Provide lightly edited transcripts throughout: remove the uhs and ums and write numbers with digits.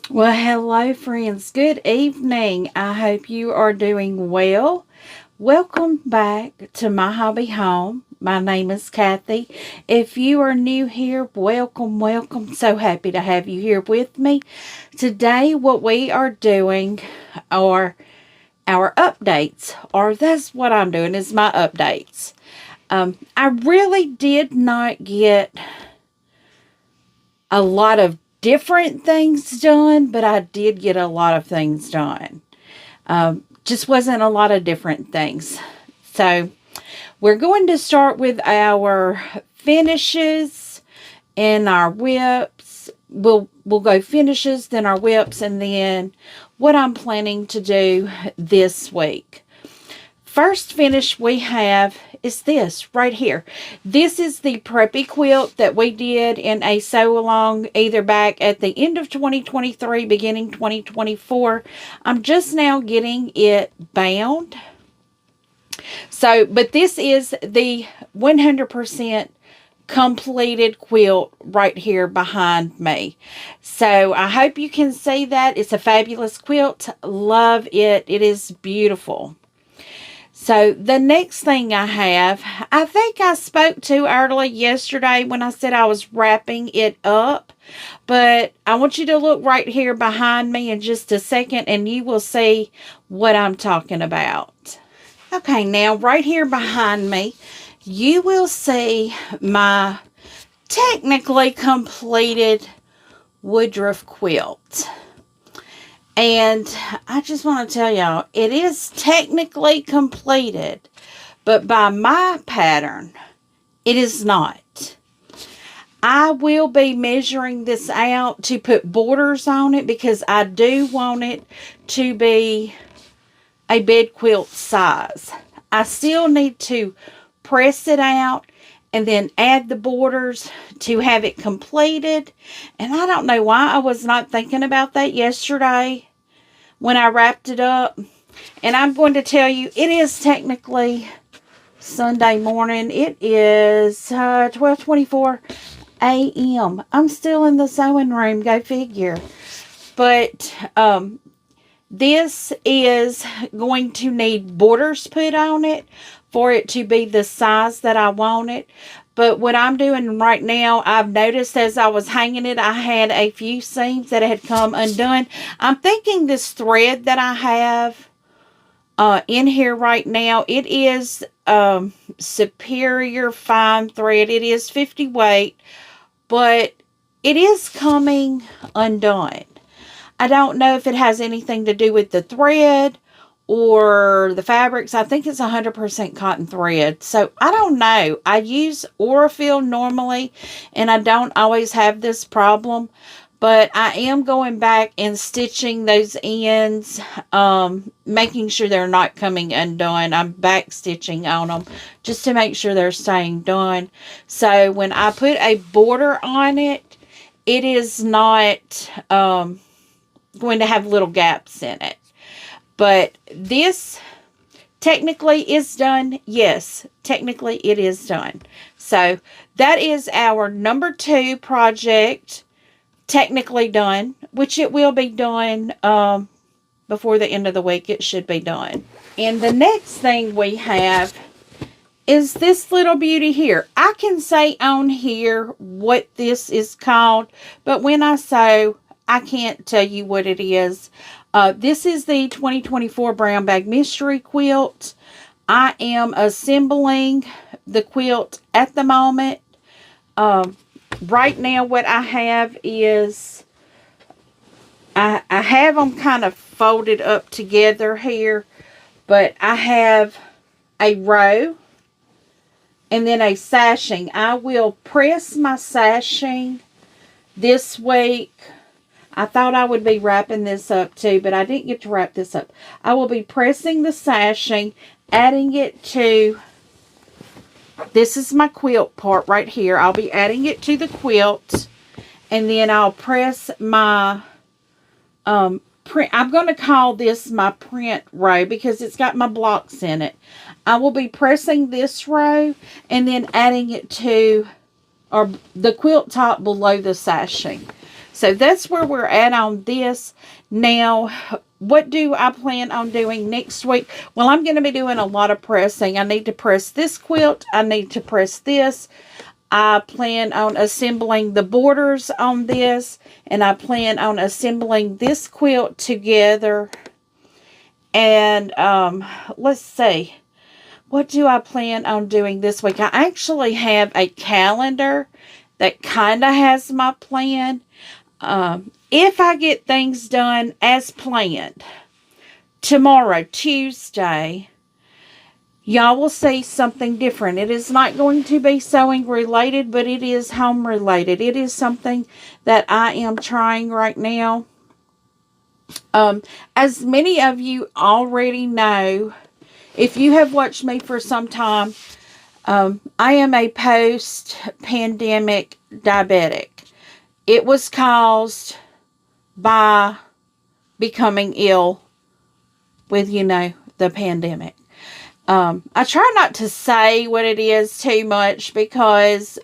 Well, hello, friends. Good evening. I hope you are doing well. Welcome back to My Hobby Home. My name is Kathy. If you are new here, welcome, welcome. So happy to have you here with me. Today, what we are doing are our updates, or that's what I'm doing, is my updates. I really did not get a lot of different things done, but I did get a lot of things done. Just wasn't a lot of different things. So we're going to start with our finishes and our whips. We'll go finishes, then our whips, and then what I'm planning to do this week. First finish we have is this right here. This is the preppy quilt that we did in a sew along either back at the end of 2023, beginning 2024. I'm just now getting it bound. So, but this is the 100% completed quilt right here behind me. So I hope you can see that. It's a fabulous quilt. Love it. It is beautiful. So the next thing I have, I think I spoke to early yesterday when I said I was wrapping it up. But I want you to look right here behind me in just a second and you will see what I'm talking about. Okay, now right here behind me, you will see my technically completed woodruff quilt. And I just want to tell y'all, it is technically completed, but by my pattern, it is not. I will be measuring this out to put borders on it because I do want it to be a bed quilt size. I still need to press it out and then add the borders to have it completed. And I don't know why I was not thinking about that yesterday when I wrapped it up. And I'm going to tell you, it is technically Sunday morning. It is 12:24 a.m. I'm still in the sewing room, go figure. But this is going to need borders put on it for it to be the size that I want it. But what I'm doing right now, I've noticed as I was hanging it, I had a few seams that had come undone. I'm thinking this thread that I have in here right now, it is superior fine thread. It is 50 weight, but it is coming undone. I don't know if it has anything to do with the thread or the fabrics. I think it's 100% cotton thread. So I don't know. I use Orifil normally and I don't always have this problem. But I am going back and stitching those ends, making sure they're not coming undone. I'm back stitching on them just to make sure they're staying done. So when I put a border on it, it is not going to have little gaps in it. But this technically is done. Yes, technically it is done. So that is our number 2 project, technically done, which it will be done before the end of the week. It should be done. And the next thing we have is this little beauty here. I can say on here what this is called, but when I sew, I can't tell you what it is. This is the 2024 Brown Bag Mystery Quilt. I am assembling the quilt at the moment. Right now what I have is, I have them kind of folded up together here, but I have a row and then a sashing. I will press my sashing this week. I thought I would be wrapping this up too, but I didn't get to wrap this up. I will be pressing the sashing, adding it to, this is my quilt part right here. I'll be adding it to the quilt, and then I'll press my print. I'm going to call this my print row because it's got my blocks in it. I will be pressing this row and then adding it to, or the quilt top below the sashing. So that's where we're at on this. Now, what do I plan on doing next week? Well, I'm going to be doing a lot of pressing. I need to press this quilt. I need to press this. I plan on assembling the borders on this, and I plan on assembling this quilt together. And let's see, what do I plan on doing this week? I actually have a calendar that kind of has my plan. If I get things done as planned, tomorrow, Tuesday, y'all will see something different. It is not going to be sewing related, but it is home related. It is something that I am trying right now. As many of you already know, if you have watched me for some time, I am a post-pandemic diabetic. It was caused by becoming ill with, the pandemic. I try not to say what it is too much because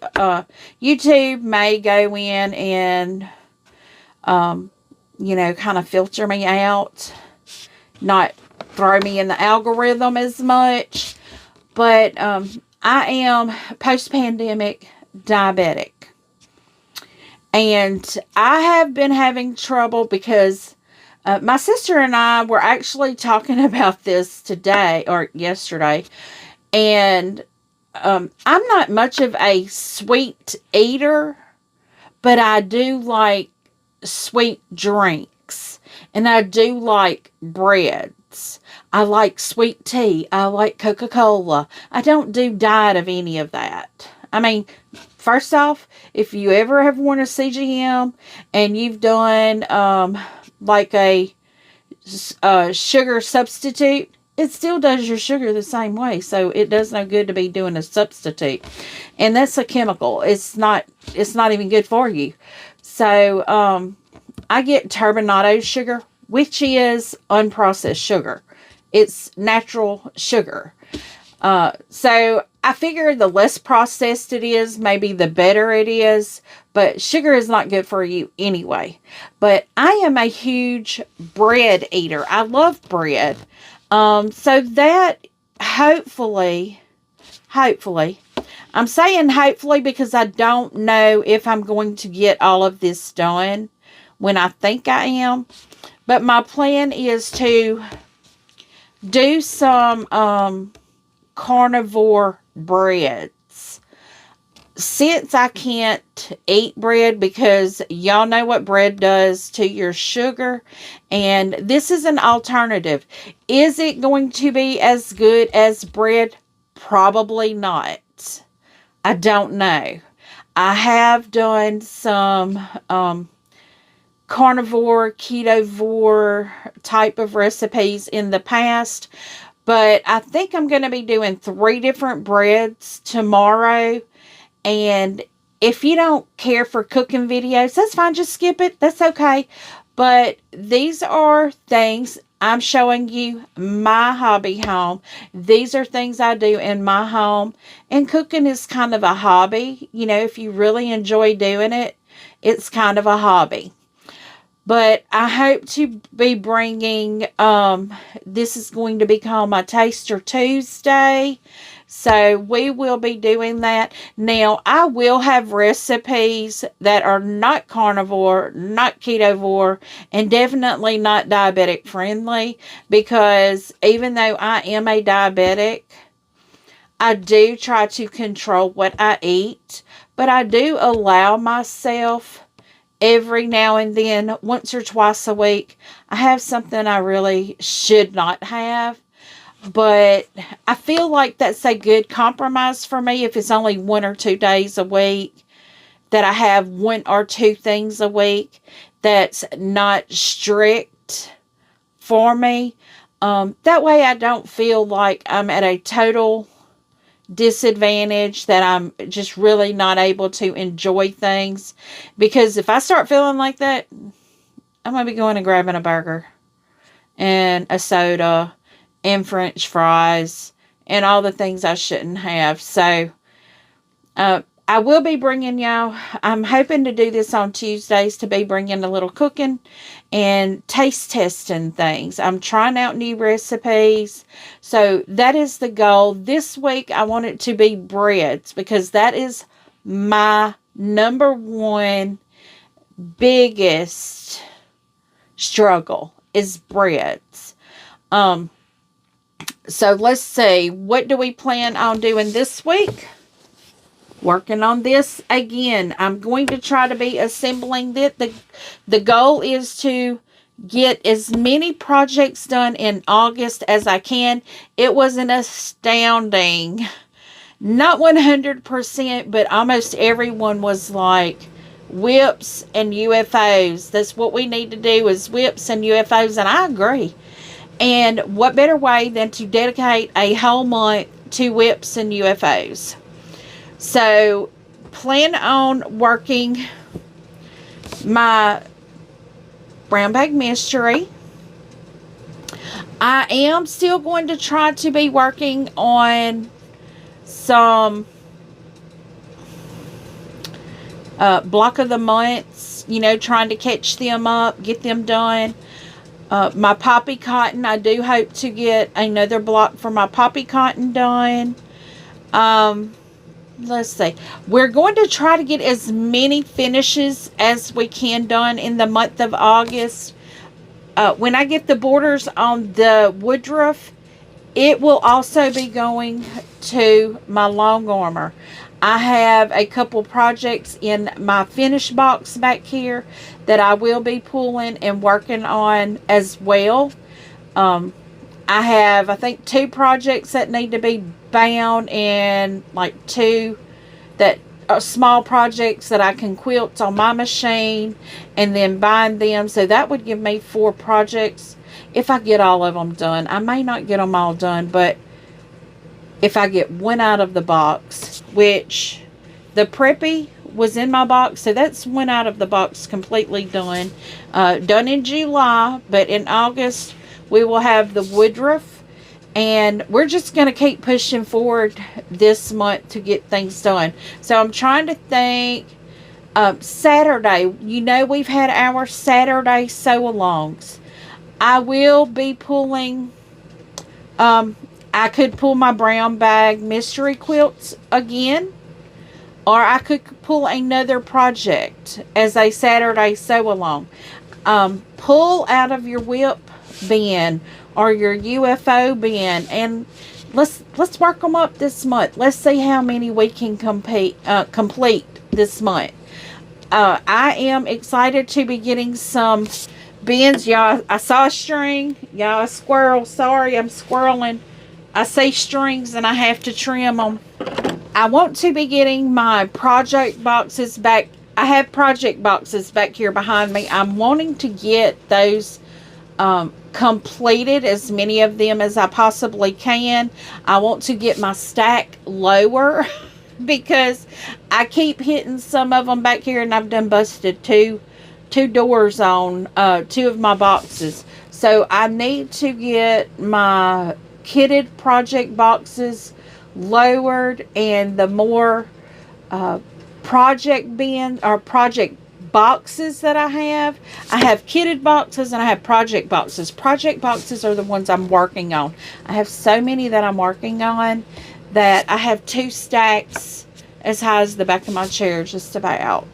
YouTube may go in and, kind of filter me out, not throw me in the algorithm as much. But I am post-pandemic diabetic. And I have been having trouble because my sister and I were actually talking about this today or yesterday. And I'm not much of a sweet eater, but I do like sweet drinks. And I do like breads. I like sweet tea. I like Coca-Cola. I don't do diet of any of that. I mean, first off, if you ever have worn a CGM and you've done like a sugar substitute, it still does your sugar the same way. So it does no good to be doing a substitute. And that's a chemical. It's not even good for you. So I get turbinado sugar, which is unprocessed sugar. It's natural sugar. So I figure the less processed it is, maybe the better it is. But sugar is not good for you anyway. But I am a huge bread eater. I love bread. So that hopefully, I'm saying hopefully because I don't know if I'm going to get all of this done when I think I am. But my plan is to do some carnivore breads. Since I can't eat bread because y'all know what bread does to your sugar, and this is an alternative. Is it going to be as good as bread? Probably not. I don't know. I have done some carnivore, ketovore type of recipes in the past, but I think I'm going to be doing 3 different breads tomorrow. And if you don't care for cooking videos, that's fine. Just skip it. That's okay. But these are things I'm showing you my hobby home. These are things I do in my home. And cooking is kind of a hobby. If you really enjoy doing it, it's kind of a hobby. But I hope to be bringing, this is going to be called my Taster Tuesday. So we will be doing that. Now, I will have recipes that are not carnivore, not ketovore, and definitely not diabetic friendly. Because even though I am a diabetic, I do try to control what I eat. But I do allow myself every now and then, once or twice a week, I have something I really should not have. But I feel like that's a good compromise for me if it's only 1 or 2 days a week that I have 1 or 2 things a week that's not strict for me. That way I don't feel like I'm at a total disadvantage, that I'm just really not able to enjoy things. Because if I start feeling like that, I'm going to be going and grabbing a burger and a soda and French fries and all the things I shouldn't have. So I I will be bringing y'all, I'm hoping to do this on Tuesdays, to be bringing a little cooking and taste testing things. I'm trying out new recipes. So that is the goal. This week, I want it to be breads, because that is my number one biggest struggle, is breads. So let's see, what do we plan on doing this week? Working on this again. I'm going to try to be assembling it. The goal is to get as many projects done in August as I can. It was an astounding, not 100%, but almost everyone was like, whips and UFOs. That's what we need to do, is whips and UFOs. And I agree. And what better way than to dedicate a whole month to whips and UFOs? So, plan on working my brown bag mystery. I am still going to try to be working on some block of the months, trying to catch them up, get them done. My poppy cotton, I do hope to get another block for my poppy cotton done. Let's see. We're going to try to get as many finishes as we can done in the month of August. When I get the borders on the woodruff, it will also be going to my long armor. I have a couple projects in my finish box back here that I will be pulling and working on as well. I have, I think, 2 projects that need to be bound, and like 2 that are small projects that I can quilt on my machine and then bind them. So that would give me 4 projects if I get all of them done. I may not get them all done, but if I get one out of the box, which the preppy was in my box, so that's one out of the box completely done. Done in July, but in August we will have the woodruff, and we're just going to keep pushing forward this month to get things done. So I'm trying to think. Saturday, we've had our Saturday sew-alongs. I will be pulling, I could pull my brown bag mystery quilts again, or I could pull another project as a Saturday sew-along. Pull out of your whip bin or your UFO bin, and let's work them up this month. Let's see how many we can complete this month. I am excited to be getting some bins. Y'all, I saw a string. Y'all, a squirrel. Sorry, I'm squirreling. I see strings and I have to trim them. I want to be getting my project boxes back. I have project boxes back here behind me. I'm wanting to get those completed, as many of them as I possibly can. I want to get my stack lower because I keep hitting some of them back here, and I've done busted two doors on 2 of my boxes. So I need to get my kitted project boxes lowered, and the more project bin or project boxes that I have kitted boxes and I have project boxes. Project boxes are the ones I'm working on. I have so many that I'm working on that I have 2 stacks as high as the back of my chair, just about.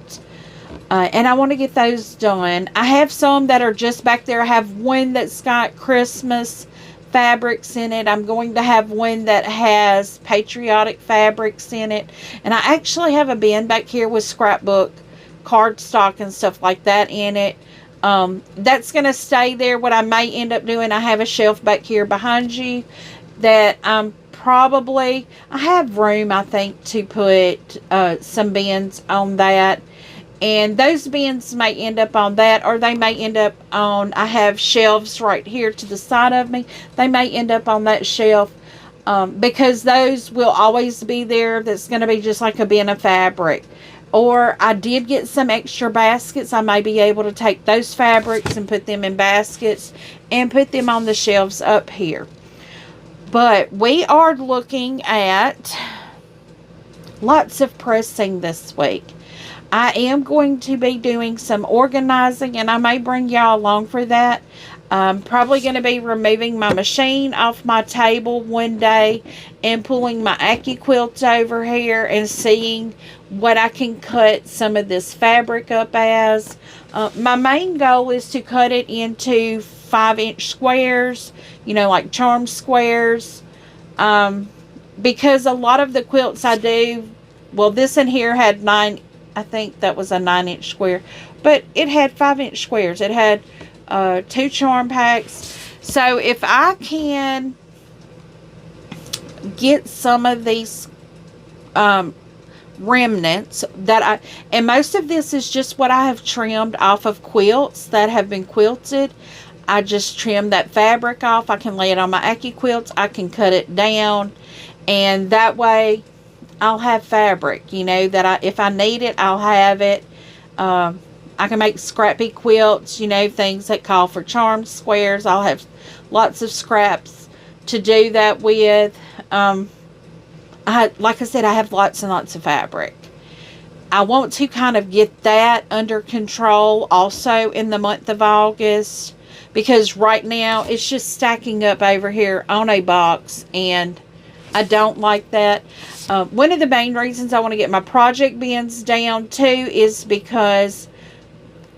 And I want to get those done. I have some that are just back there. I have one that's got Christmas fabrics in it. I'm going to have one that has patriotic fabrics in it. And I actually have a bin back here with scrapbook, cardstock, and stuff like that in it. That's going to stay there. What I may end up doing, I have a shelf back here behind you that I have room, I think, to put some bins on that. And those bins may end up on that, or they may end up on, I have shelves right here to the side of me. They may end up on that shelf because those will always be there. That's going to be just like a bin of fabric. Or I did get some extra baskets. I may be able to take those fabrics and put them in baskets and put them on the shelves up here. But we are looking at lots of pressing this week. I am going to be doing some organizing, and I may bring y'all along for that. I'm probably going to be removing my machine off my table one day and pulling my AccuQuilt over here and seeing what I can cut some of this fabric up as. My main goal is to cut it into 5-inch squares, you know, like charm squares, because a lot of the quilts I do, well, this in here had 9, I think that was a 9-inch square, but it had 5-inch squares. It had 2 charm packs. So if I can get some of these remnants that and most of this is just what I have trimmed off of quilts that have been quilted. I just trim that fabric off. I can lay it on my AccuQuilts. I can cut it down, and that way I'll have fabric, you know, that if I need it, I'll have it. I can make scrappy quilts, you know, things that call for charm squares. I'll have lots of scraps to do that with. Like I said, I have lots and lots of fabric. I want to kind of get that under control also in the month of August, because right now it's just stacking up over here on a box, and I don't like that. One of the main reasons I want to get my project bins down too is because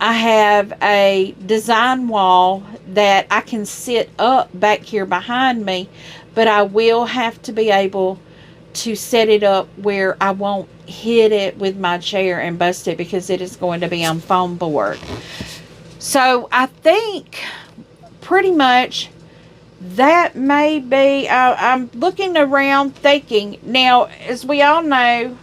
I have a design wall that I can sit up back here behind me, but I will have to be able to set it up where I won't hit it with my chair and bust it, because it is going to be on foam board. So I think pretty much that may be, I'm looking around thinking, now as we all know,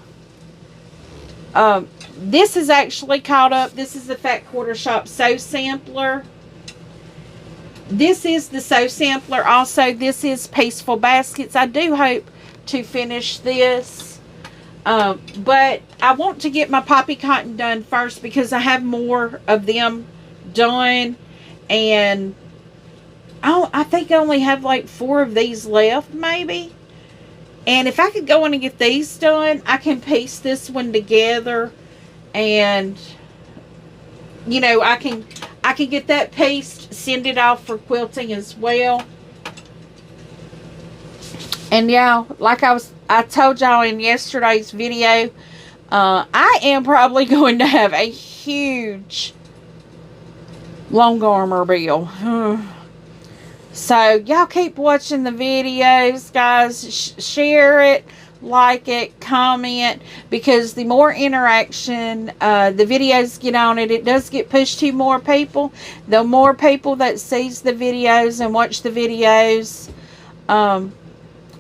this is actually caught up. This is the Fat Quarter Shop Sew Sampler. This is the Sew Sampler also. This is Peaceful Baskets. I do hope to finish this, but I want to get my poppy cotton done first, because I have more of them done, and I think I only have like 4 of these left maybe. And if I could go in and get these done, I can piece this one together, and you know, I can get that pieced, send it off for quilting as well. And yeah, like I told y'all in yesterday's video, I am probably going to have a huge long armor bill. So y'all keep watching the videos, guys. Share it, like it, comment, because the more interaction the videos get on it, it does get pushed to more people. The more people that sees the videos and watch the videos,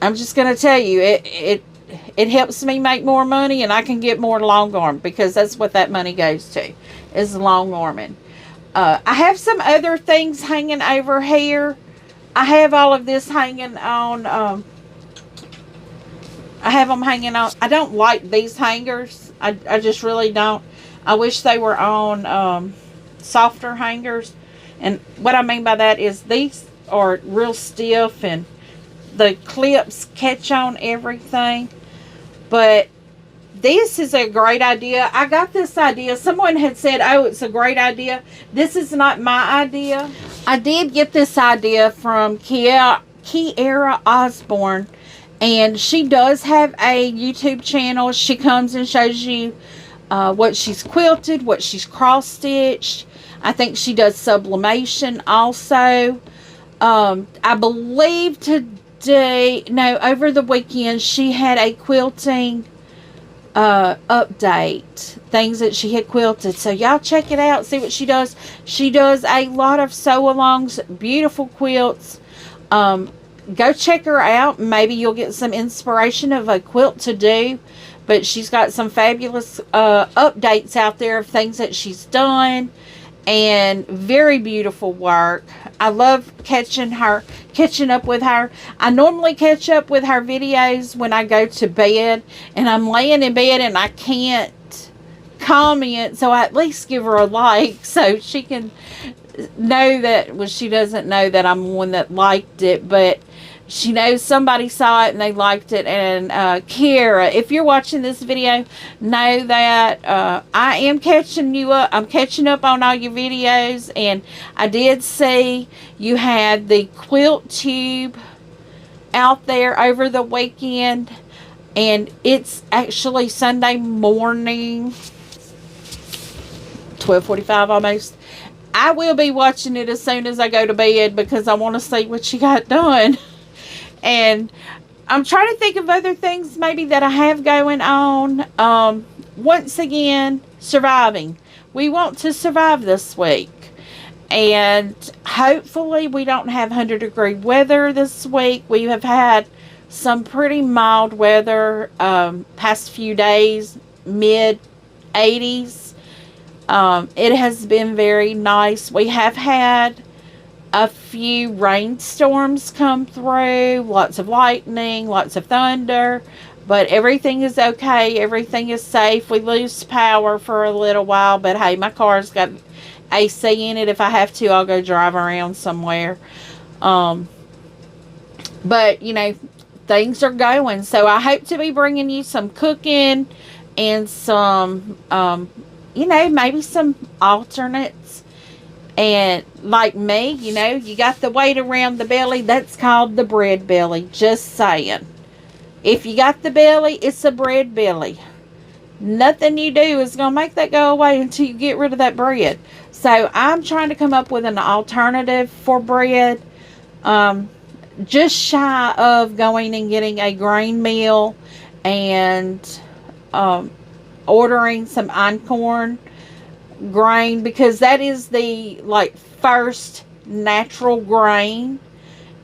I'm just going to tell you, it helps me make more money, and I can get more long arm, because that's what that money goes to, is long arming. I have some other things hanging over here. I have all of this hanging on, I have them hanging on. I don't like these hangers. I just really don't. I wish they were on softer hangers. And what I mean by that is these are real stiff, and the clips catch on everything. But this is a great idea. I got this idea. Someone had said, oh, it's a great idea. This is not my idea. I did get this idea from Kiara Osborne, and she does have a YouTube channel. She comes and shows you what she's quilted, what she's cross-stitched. I think she does sublimation also. I believe over the weekend, she had a quilting update, things that she had quilted. So y'all check it out, see what she does. She does a lot of sew-alongs, beautiful quilts. Go check her out. Maybe you'll get some inspiration of a quilt to do. But she's got some fabulous updates out there of things that she's done, and very beautiful work. I love catching up with her. I normally catch up with her videos when I go to bed, and I'm laying in bed and I can't comment, so I at least give her a like so she can know that, well, she doesn't know that I'm one that liked it, but she knows somebody saw it and they liked it. And Kara, if you're watching this video, know that I am catching you up. I'm catching up on all your videos. And I did see you had the quilt tube out there over the weekend. And it's actually Sunday morning, 12:45 almost. I will be watching it as soon as I go to bed because I want to see what she got done. And I'm trying to think of other things maybe that I have going on. Once again, surviving. We want to survive this week. And hopefully we don't have 100-degree weather this week. We have had some pretty mild weather past few days, mid-80s. It has been very nice. We have had a few rainstorms come through, lots of lightning, lots of thunder, but everything is okay. Everything is safe. We lose power for a little while, but hey, my car's got AC in it. If I have to, I'll go drive around somewhere. But, you know, things are going. So I hope to be bringing you some cooking and some, you know, maybe some alternates. And like me, you know, you got the weight around the belly. That's called the bread belly. Just saying. If you got the belly, it's a bread belly. Nothing you do is going to make that go away until you get rid of that bread. So I'm trying to come up with an alternative for bread. Just shy of going and getting a grain meal and ordering some einkorn grain, because that is the first natural grain,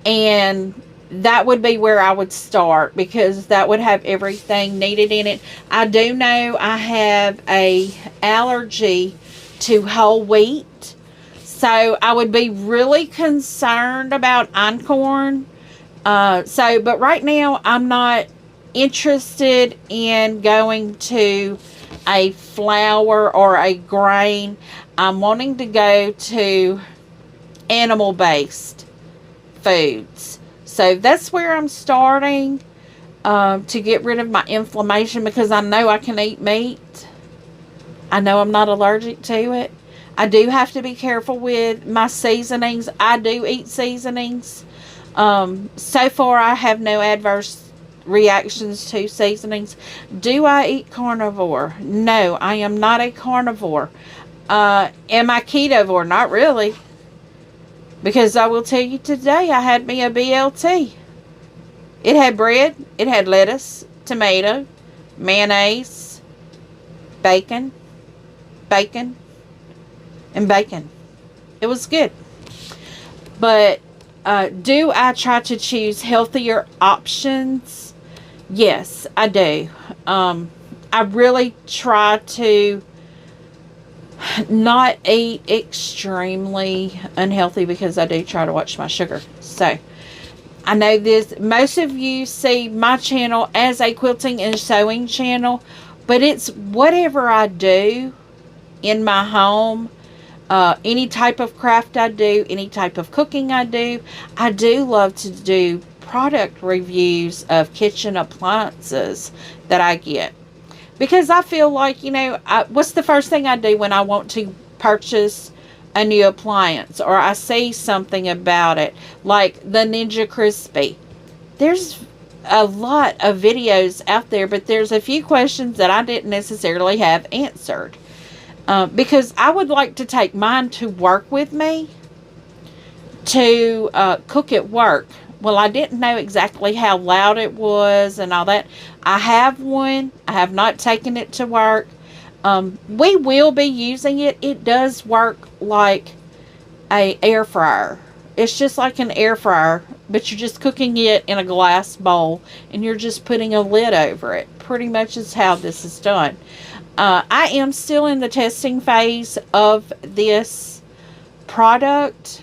and that would be where I would start because that would have everything needed in it. I do know I have a allergy to whole wheat, so I would be really concerned about einkorn. But right now I'm not interested in going to a flour or a grain. I'm wanting to go to animal-based foods. So that's where I'm starting to get rid of my inflammation, because I know I can eat meat. I know I'm not allergic to it. I do have to be careful with my seasonings. I do eat seasonings. So far I have no adverse reactions to seasonings. Do I eat carnivore? No, I am not a carnivore. Am I ketovore? Not really. Because I will tell you today, I had me a BLT. It had bread, it had lettuce, tomato, mayonnaise, bacon, and bacon. It was good. But do I try to choose healthier options? Yes, I do. I really try to not eat extremely unhealthy because I do try to watch my sugar. So I know this, most of you see my channel as a quilting and sewing channel, but it's whatever I do in my home. Any type of craft I do, any type of cooking I do love to do product reviews of kitchen appliances that I get. Because I feel like, you know, what's the first thing I do when I want to purchase a new appliance or I see something about it, like the Ninja Crispy? There's a lot of videos out there, but there's a few questions that I didn't necessarily have answered. Because I would like to take mine to work with me to cook at work. Well, I didn't know exactly how loud it was and all that. I have one. I have not taken it to work. We will be using it. It does work like a air fryer. It's just like an air fryer, but you're just cooking it in a glass bowl and you're just putting a lid over it. Pretty much is how this is done. I am still in the testing phase of this product.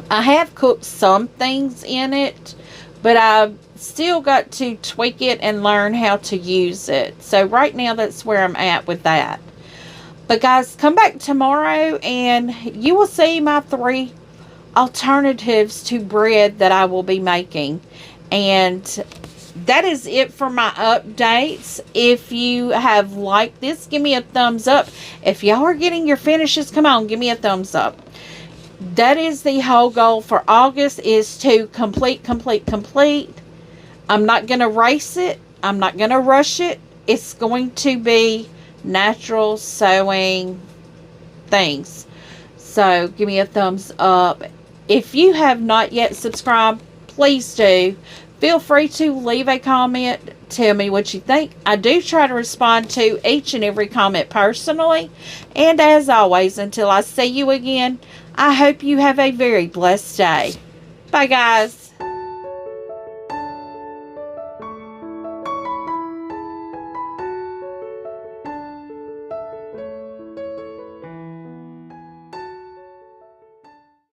I have cooked some things in it, but I've still got to tweak it and learn how to use it. So right now that's where I'm at with that. But guys, come back tomorrow and you will see my 3 alternatives to bread that I will be making. And that is it for my updates. If you have liked this, give me a thumbs up. If y'all are getting your finishes, come on, give me a thumbs up. That is the whole goal for August, is to complete. I'm not going to race it. I'm not going to rush it. It's going to be natural sewing things. So give me a thumbs up. If you have not yet subscribed, please do. Feel free to leave a comment. Tell me what you think. I do try to respond to each and every comment personally. And as always, until I see you again, I hope you have a very blessed day. Bye, guys.